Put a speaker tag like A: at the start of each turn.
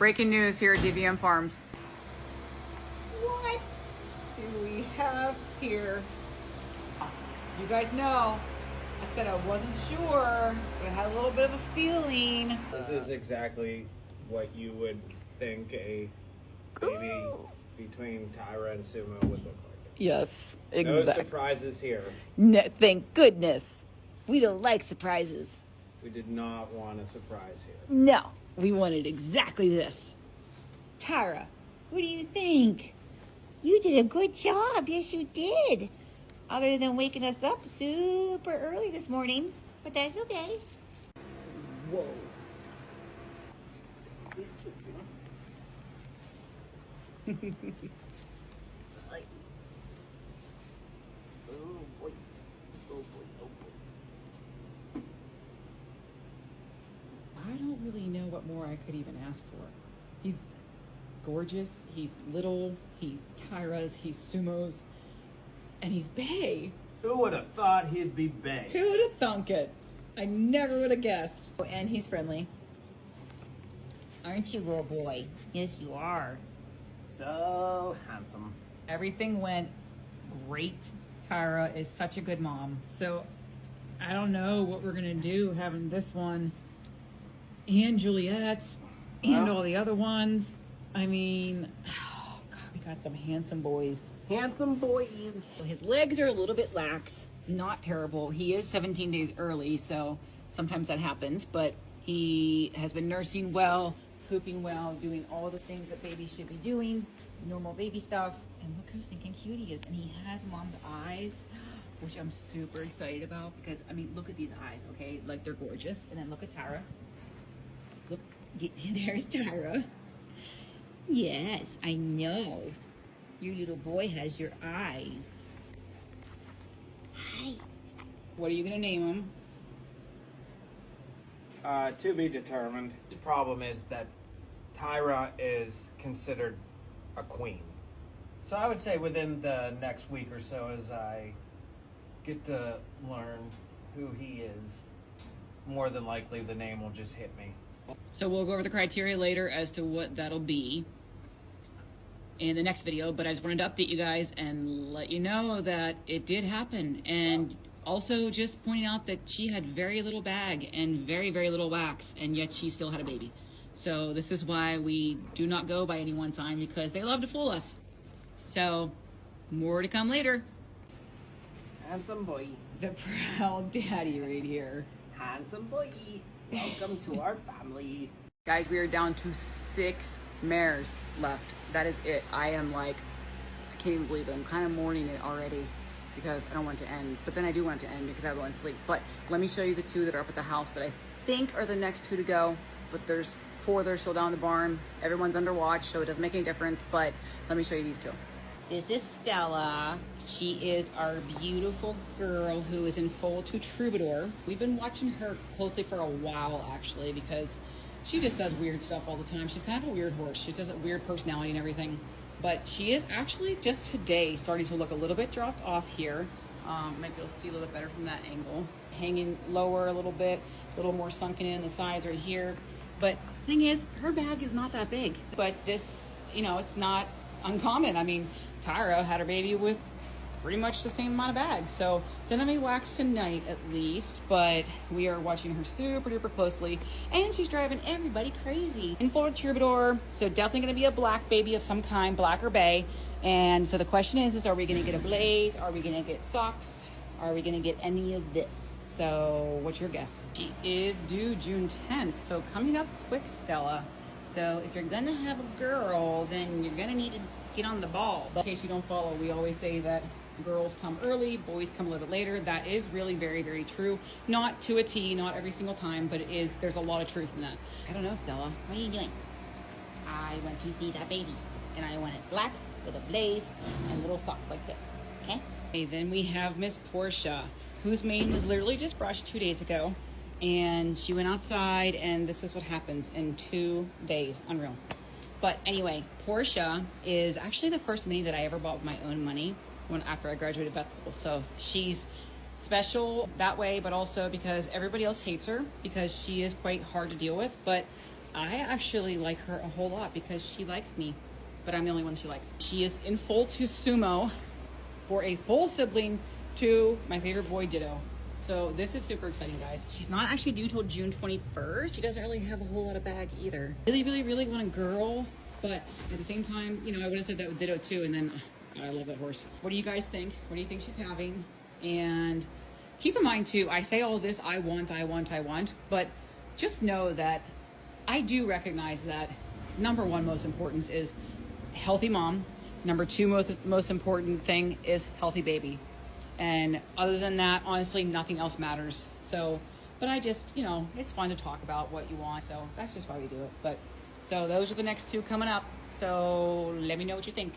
A: Breaking news here at DVM Farms.
B: What do we have here? You guys know, I said I wasn't sure, but I had a little bit of a feeling.
C: This is exactly what you would think a baby between Tyra and Sumo would look like.
B: Yes,
C: No
B: exactly.
C: surprises here.
B: No, thank goodness. We don't like surprises.
C: We did not want a surprise here.
B: No, we wanted exactly this. Tara, what do you think? You did a good job. Yes, you did. Other than waking us up super early this morning, but that's okay. Whoa. Oh boy. Oh boy. Oh boy.
A: I don't really know what more I could even ask for. He's gorgeous, he's little, he's Tyra's, he's Sumo's, and he's Bay.
C: Who would have thought he'd be Bay?
A: Who would have thunk it? I never would have guessed.
B: Oh, and he's friendly. Aren't you, little boy? Yes, you are.
C: So handsome.
A: Everything went great. Tyra is such a good mom. So I don't know what we're gonna do having this one and Juliet's and all the other ones. I mean, oh God, we got some handsome boys.
C: Handsome boy.
A: So his legs are a little bit lax, not terrible. He is 17 days early, so sometimes that happens, but he has been nursing well, pooping well, doing all the things that babies should be doing, normal baby stuff. And look how stinking cute he is. And he has mom's eyes, which I'm super excited about because, I mean, look at these eyes, okay? Like, they're gorgeous. And then look at Tyra. Look, there's Tyra. Yes, I know. Your little boy has your eyes. Hi. What are you gonna name him?
C: To be determined. The problem is that Tyra is considered a queen. So I would say within the next week or so, as I get to learn who he is, more than likely the name will just hit me.
A: So we'll go over the criteria later as to what that'll be in the next video, but I just wanted to update you guys and let you know that it did happen. And also just pointing out that she had very little bag and very, very little wax, and yet she still had a baby. So this is why we do not go by any one sign, because they love to fool us. So more to come later.
C: Handsome boy.
A: The proud daddy right here.
C: Handsome boy. Welcome to our family.
A: Guys, we are down to 6 mares left. That is it. I am like, I can't even believe it. I'm kind of mourning it already because I don't want it to end. But then I do want it to end because I want to sleep. But let me show you the 2 that are up at the house that I think are the next 2 to go. But there's 4 that are still down in the barn. Everyone's under watch, so it doesn't make any difference. But let me show you these 2. This is Stella. She is our beautiful girl who is in foal to troubadour. We've been watching her closely for a while, actually, because she just does weird stuff all the time. She's kind of a weird horse. She has a weird personality and everything. But she is actually just today starting to look a little bit dropped off here. Might be able to see a little bit better from that angle. Hanging lower a little bit, a little more sunken in the sides right here. But the thing is, her bag is not that big. But this, you know, it's not uncommon. I mean, Tyra had her baby with pretty much the same amount of bags. So didn't have any wax tonight at least, but we are watching her super duper closely, and she's driving everybody crazy in Florida Troubadour. So definitely gonna be a black baby of some kind, black or bay. And so the question is are we gonna get a blaze? Are we gonna get socks? Are we gonna get any of this? So what's your guess? She is due June 10th, so coming up quick, Stella. So if you're gonna have a girl, then you're gonna need to get on the ball. But in case you don't follow, we always say that girls come early, boys come a little later. That is really very, very true. Not to a T, not every single time, but it is, there's a lot of truth in that. I don't know, Stella, what are you doing? I want to see that baby, and I want it black with a blaze and little socks like this, okay? Okay, then we have Miss Portia, whose mane was literally just brushed 2 days ago, and she went outside, and this is what happens in 2 days. Unreal. But anyway, Portia is actually the first mini that I ever bought with my own money after I graduated vet school. So she's special that way, but also because everybody else hates her because she is quite hard to deal with. But I actually like her a whole lot because she likes me, but I'm the only one she likes. She is in full to sumo for a full sibling to my favorite boy, Ditto. So this is super exciting, guys. She's not actually due till June 21st. She doesn't really have a whole lot of bag either. Really, really, really want a girl, but at the same time, you know, I would have said that with Ditto too, and then God, I love that horse. What do you guys think? What do you think she's having? And keep in mind too, I say all this, I want, but just know that I do recognize that number one most important is healthy mom. Number two most important thing is healthy baby. And other than that, honestly, nothing else matters. So, but I just, you know, it's fun to talk about what you want. So that's just why we do it. But so those are the next two coming up. So let me know what you think.